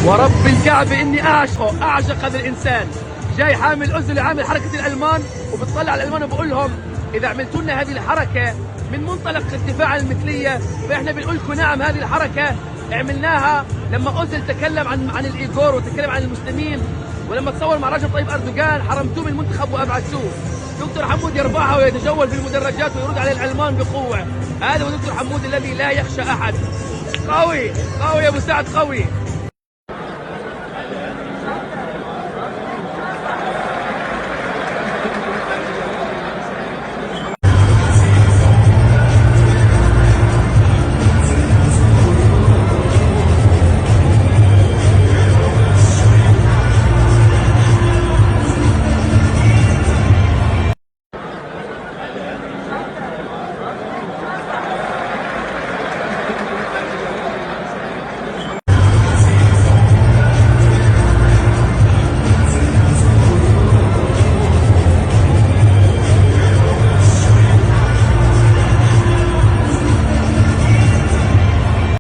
ورب الكعبة إني أعشق هذا الإنسان. جاي حامل أذن عامل حركة الألمان، وبتطلع على الألمان وبقول لهم إذا عملتوا لنا هذه الحركة من منطلق الدفاع عن المثلية، فإحنا بنقول لكم نعم، هذه الحركة عملناها لما أوزيل تكلم عن الإيغور وتكلم عن المسلمين، ولما تصور مع رجب طيب أردوغان حرمتوه من المنتخب وأبعدتوه. دكتور حمود يرفعها ويتجول في المدرجات ويرد على الألمان بقوة. هذا هو دكتور حمود الذي لا يخشى أحد. قوي قوي يا أبو سعد، قوي.